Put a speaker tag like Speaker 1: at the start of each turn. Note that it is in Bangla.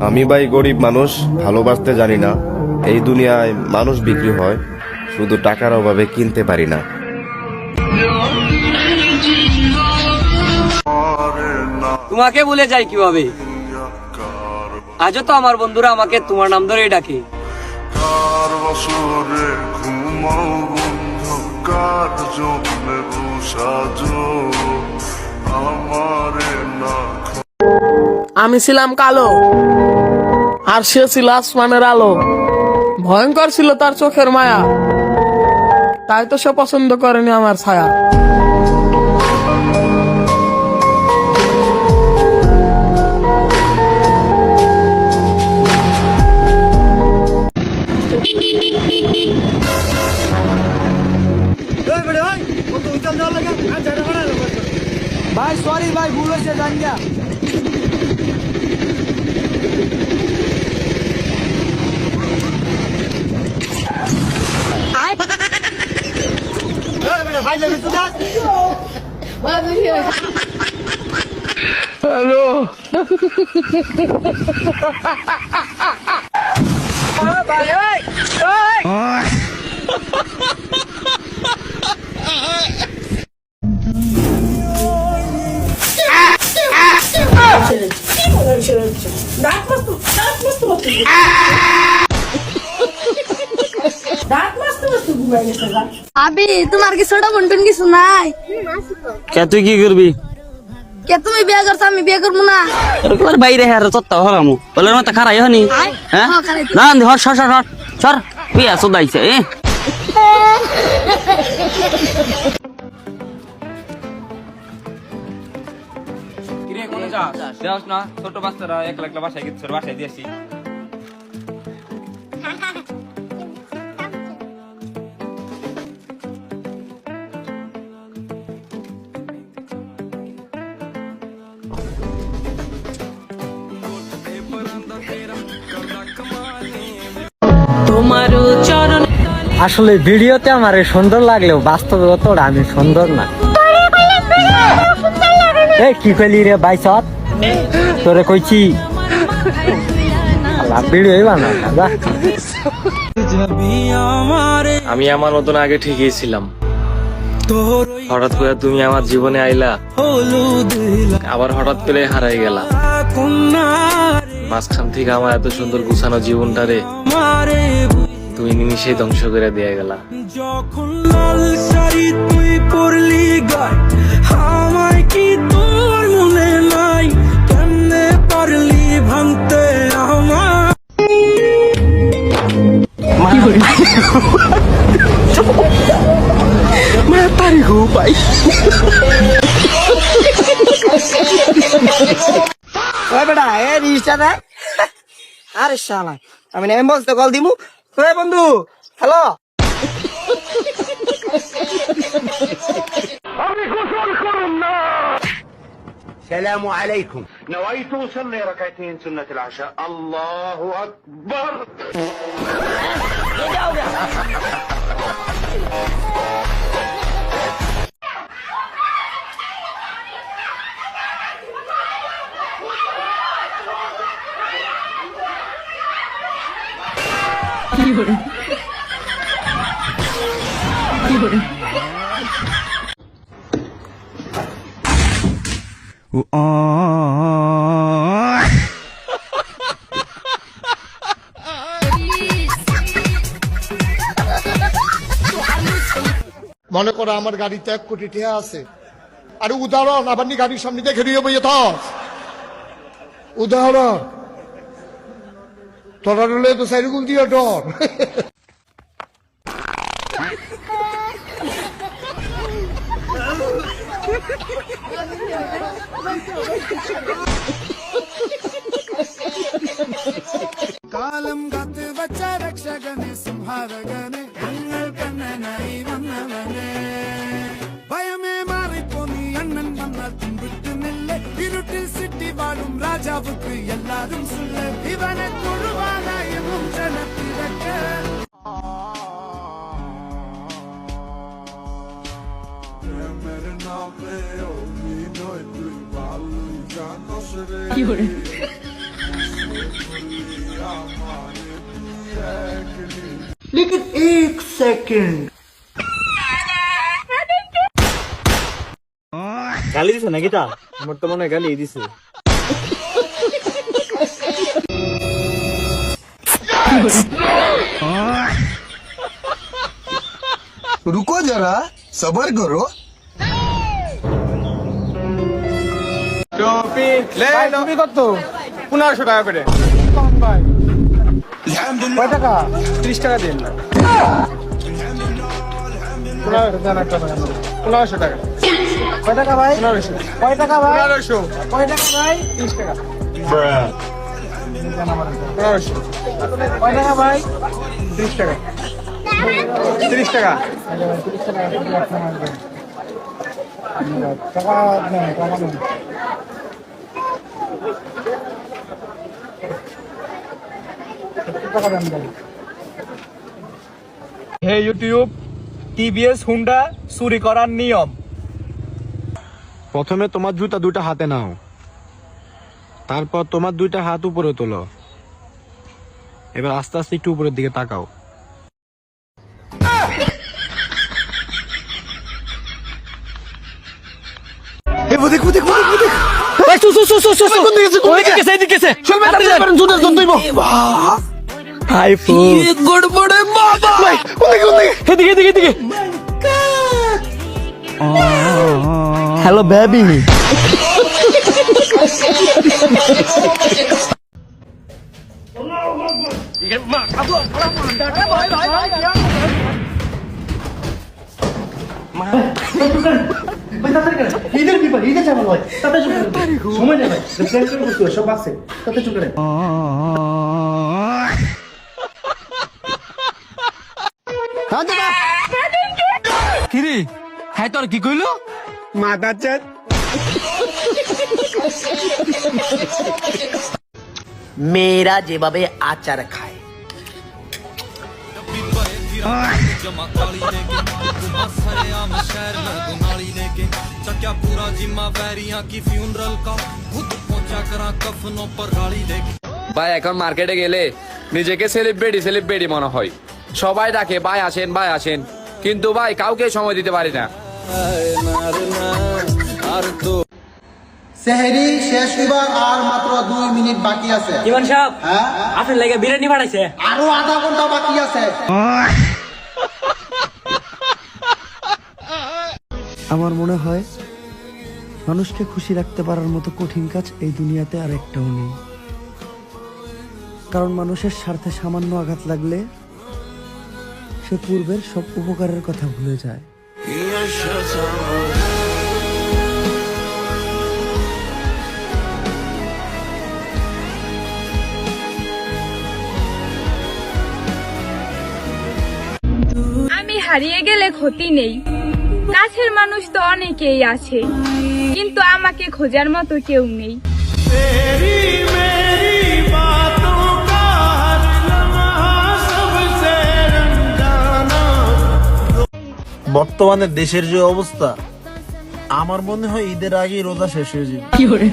Speaker 1: আমি ভাই গরিব মানুষ, ভালোবাসতে জানি না। এই দুনিয়ায় মানুষ বিক্রি হয়, শুধু টাকার অভাবে কিনতে পারি না।
Speaker 2: তোমাকে ভুলে যাই কিভাবে? আজও তো আমার বন্ধুরা আমাকে তোমার নাম ধরেই ডাকে।
Speaker 3: আমি ছিলাম কালো আর সে ছিল আসমানের আলো। ভয়ঙ্কর ছিল তার চোখের মায়া, তাই তো সে পছন্দ করেনি আমার ছায়া।
Speaker 4: ভাই সরি ভাই, ভুল হয়েছে, জান গা।
Speaker 3: হ্যালো।
Speaker 5: আবি তোমার কি ছোট বন্টন কিছু নাই?
Speaker 2: কে তুই কি করবি?
Speaker 5: কে তুমি বিয়ে করছো, আমি বিয়ে করবো না।
Speaker 2: এরকম বাইরে হ্যাঁ চত্তা হলামু বলে মতো খারাই হনি। হ্যাঁ না হর সর সর সর সর বিয়া সোদাইছে না ছোট বাচ্চারা একলা একলা বাসায় গেছে, বাসায় দিয়েছি।
Speaker 4: আসলে ভিডিওতে আমার সুন্দর লাগলেও বাস্তবে অতটা আমি সুন্দর না। এই কি কইলি রে বাইসত, তোরে কইছি ভিডিও বানা।
Speaker 1: আমি আমার মতন আগে ঠিকই ছিলাম, হঠাৎ করে তুমি আমার জীবনে আইলা, আবার হঠাৎ করে হারাই গেলা। মাঝখান থেকে আমার এত সুন্দর গুছানো জীবনটারে তুমি নিমিশেই ধ্বংস করে দিয়ে গেলা।
Speaker 6: যখন লাল শাড়ি তুই পরলি গায়, আমায় কি তোর মনে নাই? কেমনে পারলি ভাঙতে আমার
Speaker 3: তারি গো ভাই।
Speaker 4: বেটা এ রিস্টা দেখ। আরে শালা, আমি নেমে বলতে কল দিমু। বন্ধু হ্যালো,
Speaker 7: السلام عليكم. نويت أصلي ركعتين سنة العشاء. الله أكبر.
Speaker 8: মনে করো আমার গাড়িতে 1 কোটি টাকা আছে, আর উদাহরণ আবার গাড়ির সামনে দেখে দিয়ে বইয়ে থাক। উদাহরণ তোরা রলে তো সাইরুগুল দিয়ে ডর।
Speaker 6: കാലം കാത്ത് വച്ച രക്ഷകനെ സംഹാരകനെ ഞങ്ങൾ കണ്ണനായി വന്നവനെ ഭയമേ മാറിപ്പോ നീ അണ്ണൻ വന്നാൽ പിന്തിട്ടുന്നില്ല ഇരുട്ടിൽ സിറ്റി വാഴും രാജാവുക്ക് എല്ലാരും സുള്ള ഇവനെ തൊഴുവാനായും ജനത്തിരക്ക് मेरे नाम पे ओ मीनो तू लेकिन एक सेकंड
Speaker 4: গালি দিছে নাকি তা? আমার তো মনে হয় গালি দিছে।
Speaker 8: रुको जरा सबर करो
Speaker 4: তুমি কত? 1500 টাকা করে। কয় টাকা? 30 টাকা দিন না। 1500 টাকা। কয় টাকা ভাই? 1500। কয় টাকা ভাই? 1500। কয় টাকা ভাই? 30 টাকা। 1500। কয় টাকা ভাই? 30 টাকা। 30 টাকা। টাকা নেই, টাকা নেই।
Speaker 9: হে ইউটিউব, টিভিএস হুন্ডা চুরি করার নিয়ম।
Speaker 10: প্রথমে তোমার জুতা দুইটা হাতে নাও, তারপর তোমার দুইটা হাত উপরে তোলো, এবার আস্তে আস্তে একটু উপরের দিকে তাকাও।
Speaker 4: Hello baby. ঈদের কি পারে? ঈদের চাপা হয় তাতে সময় নেই ভাই, সব আছে তাতে চুপ করে।
Speaker 2: কিরে হ্যাঁ তোর কি কইলো?
Speaker 4: মেয়েরা যেভাবে আচার খায়,
Speaker 1: ভাই এখন মার্কেটে গেলে নিজেকে সেলিব্রিটি মনে হয়। সবাই ডাকে ভাই আসেন, কিন্তু ভাই কাউকে সময় দিতে পারি না।
Speaker 6: সেহরি শেষ হইবার আর মাত্র 2 মিনিট বাকি আছে।
Speaker 2: ইমান সাহেব,
Speaker 6: হ্যাঁ,
Speaker 2: আপনার লাগে বিরিয়ানি বানাইছে।
Speaker 6: আরো আধা ঘন্টা বাকি আছে।
Speaker 11: আমার মনে হয় মানুষকে খুশি রাখতে পারার মতো কঠিন কাজ এই দুনিয়াতে আর একটাও নেই, কারণ মানুষের স্বার্থে সামান্য আঘাত লাগলে সে পূর্বের সব উপকারের কথা ভুলে যায়।
Speaker 5: আমি হারিয়ে গেলে ক্ষতি নেই, কাছের মানুষ তো অনেকেই আছে, কিন্তু আমাকে খোঁজার মতো কেউ নেই।
Speaker 9: বর্তমানে দেশের যে অবস্থা, আমার মনে হয় ঈদের আগেই রোজা শেষ হয়ে যাবে।